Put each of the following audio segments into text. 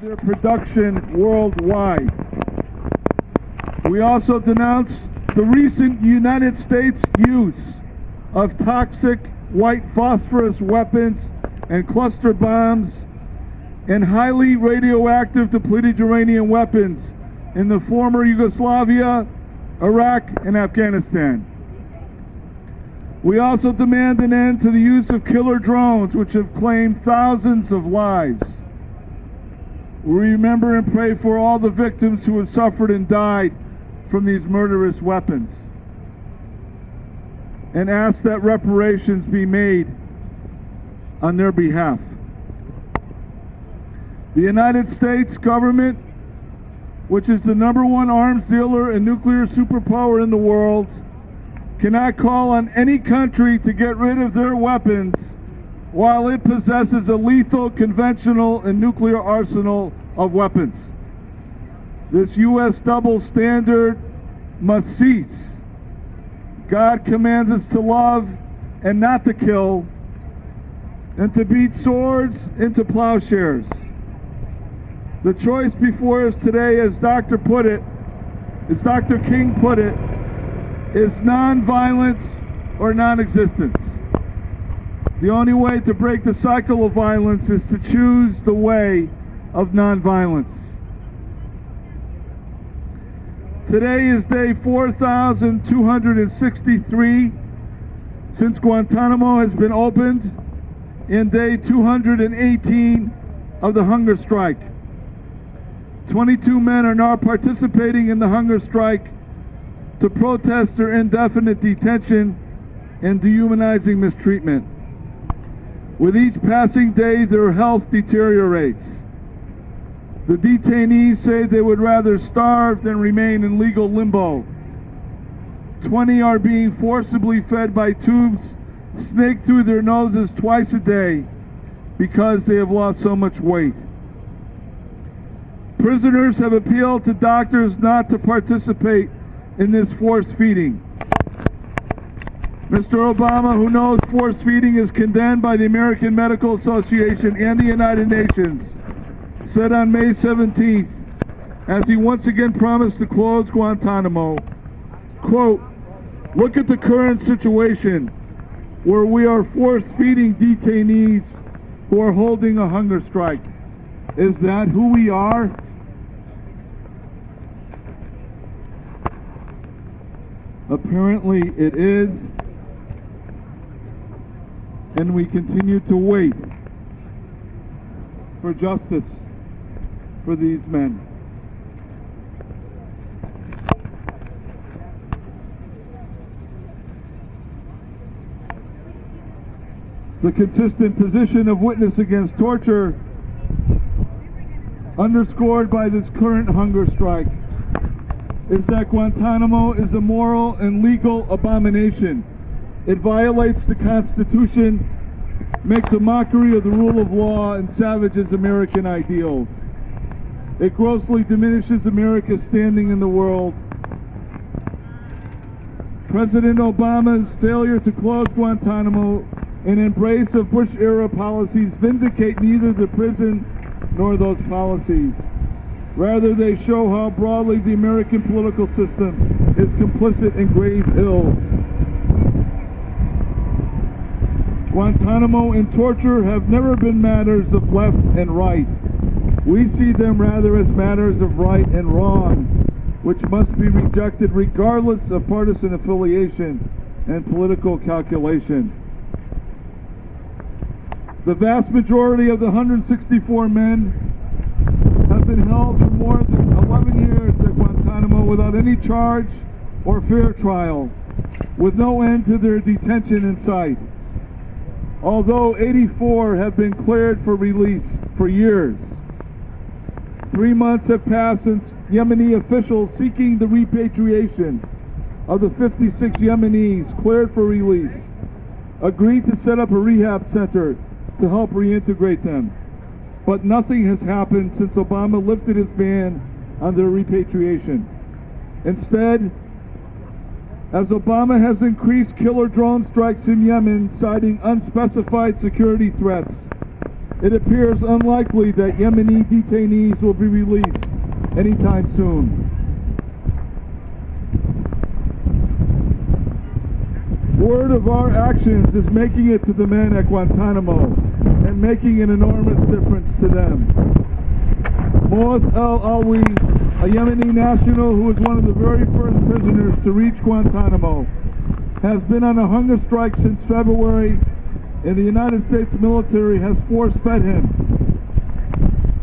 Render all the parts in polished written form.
their production worldwide. We also denounce the recent United States use of toxic white phosphorus weapons and cluster bombs and highly radioactive depleted uranium weapons in the former Yugoslavia, Iraq, and Afghanistan. We also demand an end to the use of killer drones, which have claimed thousands of lives. We remember and pray for all the victims who have suffered and died from these murderous weapons, and ask that reparations be made on their behalf. The United States government, which is the #1 arms dealer and nuclear superpower in the world, cannot call on any country to get rid of their weapons while it possesses a lethal conventional and nuclear arsenal of weapons. This U.S. double standard must cease. God commands us to love and not to kill, and to beat swords into plowshares. The choice before us today, as Dr. King put it, is non-violence or non-existence. The only way to break the cycle of violence is to choose the way of non-violence. Today is day 4,263 since Guantanamo has been opened, and day 218 of the hunger strike. 22 men are now participating in the hunger strike to protest their indefinite detention and dehumanizing mistreatment. With each passing day, their health deteriorates. The detainees say they would rather starve than remain in legal limbo. 20 are being forcibly fed by tubes snaked through their noses twice a day because they have lost so much weight. Prisoners have appealed to doctors not to participate in this force feeding. Mr. Obama, who knows force feeding is condemned by the American Medical Association and the United Nations, said on May 17th, as he once again promised to close Guantanamo, quote, "Look at the current situation where we are force-feeding detainees who are holding a hunger strike. Is that who we are?" Apparently it is, and we continue to wait for justice for these men. The consistent position of witness against torture, underscored by this current hunger strike, is that Guantanamo is a moral and legal abomination. It violates the Constitution, makes a mockery of the rule of law, and savages American ideals. It grossly diminishes America's standing in the world. President Obama's failure to close Guantanamo and embrace of Bush-era policies vindicate neither the prison nor those policies. Rather, they show how broadly the American political system is complicit in grave ills. Guantanamo and torture have never been matters of left and right. We see them rather as matters of right and wrong, which must be rejected regardless of partisan affiliation and political calculation. The vast majority of the 164 men have been held for more than 11 years at Guantanamo without any charge or fair trial, with no end to their detention in sight. Although 84 have been cleared for release for years. 3 months have passed since Yemeni officials seeking the repatriation of the 56 Yemenis cleared for release agreed to set up a rehab center to help reintegrate them. But nothing has happened since Obama lifted his ban on their repatriation. Instead, as Obama has increased killer drone strikes in Yemen, citing unspecified security threats, it appears unlikely that Yemeni detainees will be released anytime soon. Word of our actions is making it to the men at Guantanamo and making an enormous difference to them. Moaz al-Alwi, a Yemeni national who was one of the very first prisoners to reach Guantanamo, has been on a hunger strike since February, and the United States military has force-fed him.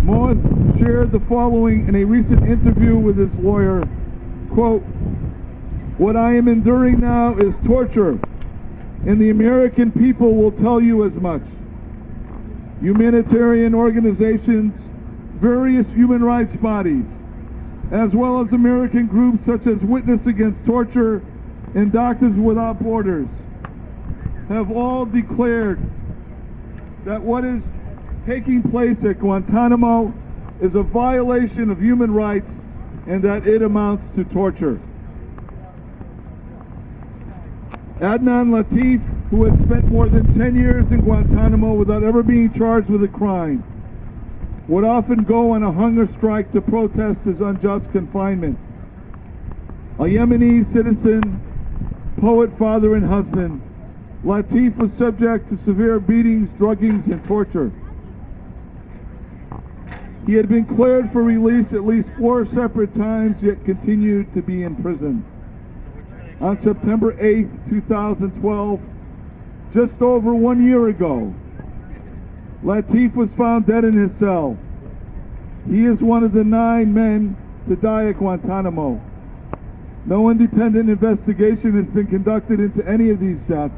Moaz shared the following in a recent interview with his lawyer, quote, "What I am enduring now is torture, and the American people will tell you as much. Humanitarian organizations, various human rights bodies, as well as American groups such as Witness Against Torture and Doctors Without Borders, have all declared that what is taking place at Guantanamo is a violation of human rights and that it amounts to torture." Adnan Latif, who had spent more than 10 years in Guantanamo without ever being charged with a crime, would often go on a hunger strike to protest his unjust confinement. A Yemeni citizen, poet, father, and husband, Latif was subject to severe beatings, druggings, and torture. He had been cleared for release at least 4 separate times, yet continued to be in prison. On September 8, 2012, just over 1 year ago, Latif was found dead in his cell. He is one of the 9 men to die at Guantanamo. No independent investigation has been conducted into any of these deaths.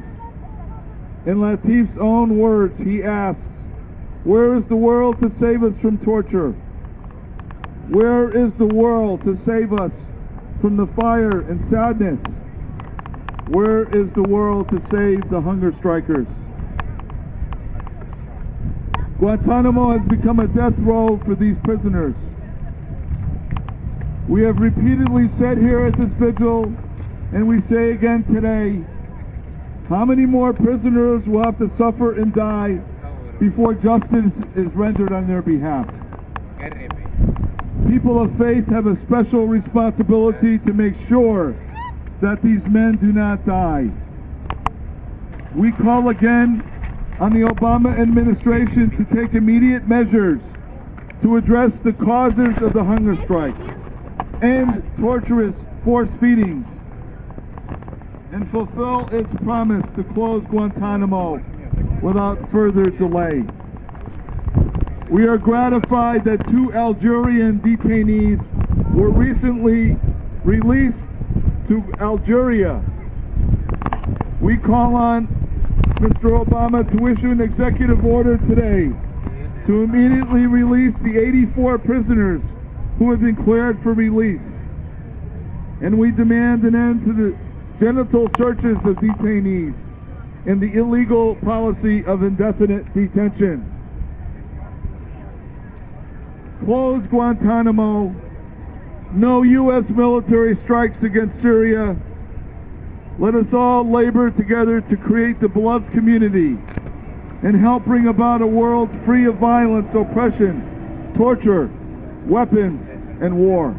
In Latif's own words, he asks, "Where is the world to save us from torture? Where is the world to save us from the fire and sadness? Where is the world to save the hunger strikers?" Guantanamo has become a death row for these prisoners. We have repeatedly said here at this vigil, and we say again today, how many more prisoners will have to suffer and die before justice is rendered on their behalf? People of faith have a special responsibility to make sure that these men do not die. We call again on the Obama administration to take immediate measures to address the causes of the hunger strike, end torturous force feedings, and fulfill its promise to close Guantanamo without further delay. We are gratified that 2 Algerian detainees were recently released to Algeria. We call on Mr. Obama to issue an executive order today to immediately release the 84 prisoners who have been cleared for release. And we demand an end to the genital searches of detainees and the illegal policy of indefinite detention. Close Guantanamo. No U.S. military strikes against Syria. Let us all labor together to create the beloved community and help bring about a world free of violence, oppression, torture, weapons, and war.